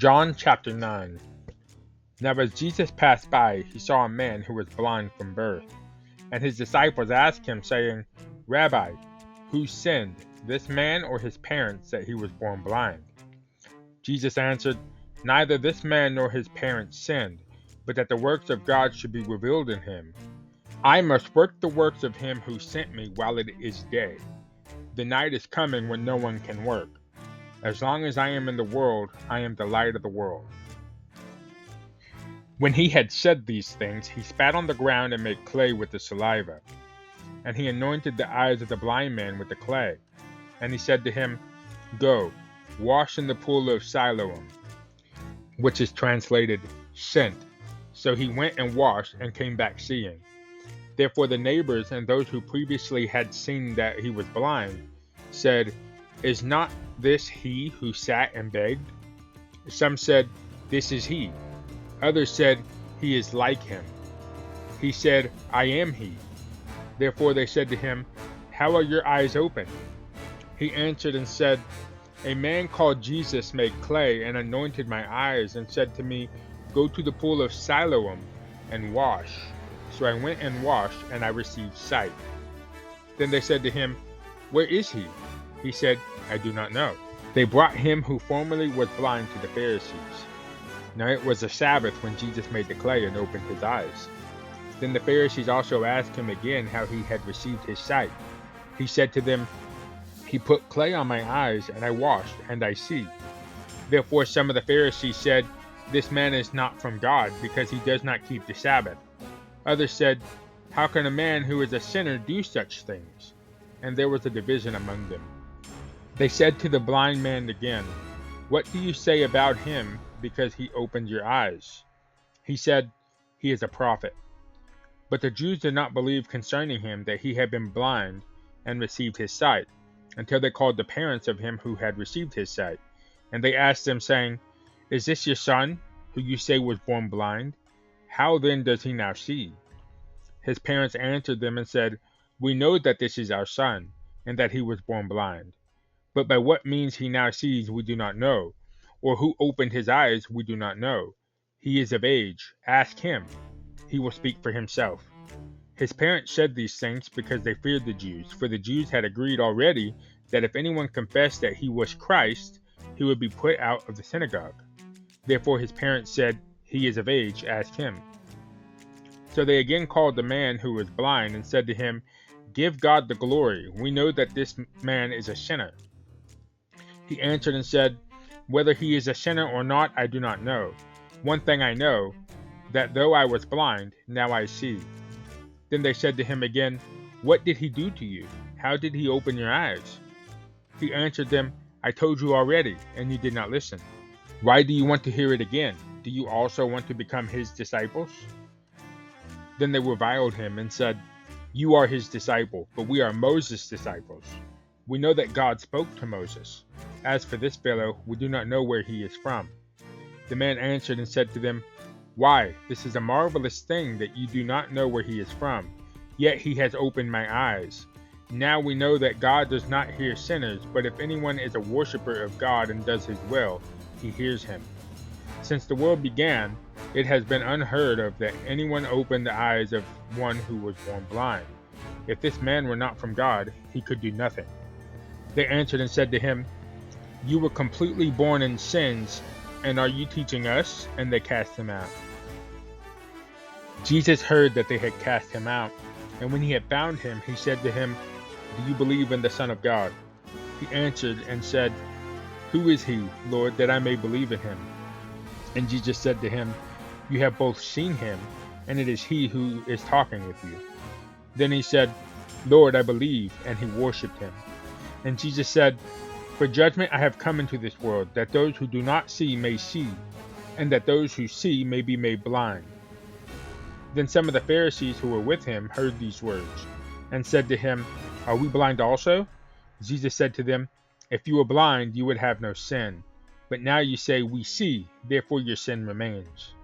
John chapter 9. Now as Jesus passed by, he saw a man who was blind from birth. And his disciples asked him, saying, Rabbi, who sinned, this man or his parents, that he was born blind? Jesus answered, Neither this man nor his parents sinned, but that the works of God should be revealed in him. I must work the works of him who sent me while it is day. The night is coming when no one can work. As long as I am in the world, I am the light of the world. When he had said these things, he spat on the ground and made clay with the saliva. And he anointed the eyes of the blind man with the clay. And he said to him, Go, wash in the pool of Siloam, which is translated, sent. So he went and washed and came back seeing. Therefore the neighbors and those who previously had seen that he was blind said, Is not this he who sat and begged? Some said, This is he. Others said, He is like him. He said, I am he. Therefore they said to him, How are your eyes open? He answered and said, A man called Jesus made clay and anointed my eyes and said to me, Go to the pool of Siloam and wash. So I went and washed, and I received sight. Then they said to him, Where is he? He said, I do not know. They brought him who formerly was blind to the Pharisees. Now it was a Sabbath when Jesus made the clay and opened his eyes. Then the Pharisees also asked him again how he had received his sight. He said to them, He put clay on my eyes, and I washed, and I see. Therefore some of the Pharisees said, This man is not from God, because he does not keep the Sabbath. Others said, How can a man who is a sinner do such things? And there was a division among them. They said to the blind man again, What do you say about him, because he opened your eyes? He said, He is a prophet. But the Jews did not believe concerning him that he had been blind and received his sight, until they called the parents of him who had received his sight. And they asked them, saying, Is this your son, who you say was born blind? How then does he now see? His parents answered them and said, We know that this is our son, and that he was born blind. But by what means he now sees we do not know, or who opened his eyes we do not know. He is of age. Ask him. He will speak for himself. His parents said these things because they feared the Jews, for the Jews had agreed already that if anyone confessed that he was Christ, he would be put out of the synagogue. Therefore his parents said, He is of age. Ask him. So they again called the man who was blind and said to him, Give God the glory. We know that this man is a sinner. He answered and said, Whether he is a sinner or not, I do not know. One thing I know, that though I was blind, now I see. Then they said to him again, What did he do to you? How did he open your eyes? He answered them, I told you already, and you did not listen. Why do you want to hear it again? Do you also want to become his disciples? Then they reviled him and said, You are his disciple, but we are Moses' disciples. We know that God spoke to Moses. As for this fellow, we do not know where he is from. The man answered and said to them, Why, this is a marvelous thing that you do not know where he is from. Yet he has opened my eyes. Now we know that God does not hear sinners, but if anyone is a worshiper of God and does his will, he hears him. Since the world began, it has been unheard of that anyone opened the eyes of one who was born blind. If this man were not from God, he could do nothing. They answered and said to him, You were completely born in sins, and are you teaching us? And they cast him out. Jesus heard that they had cast him out, and when he had found him, he said to him, Do you believe in the Son of God? He answered and said, Who is he, Lord, that I may believe in him? And Jesus said to him, You have both seen him, and it is he who is talking with you. Then he said, Lord, I believe, and he worshipped him. And Jesus said, For judgment I have come into this world, that those who do not see may see, and that those who see may be made blind. Then some of the Pharisees who were with him heard these words, and said to him, Are we blind also? Jesus said to them, If you were blind, you would have no sin. But now you say, We see, therefore your sin remains.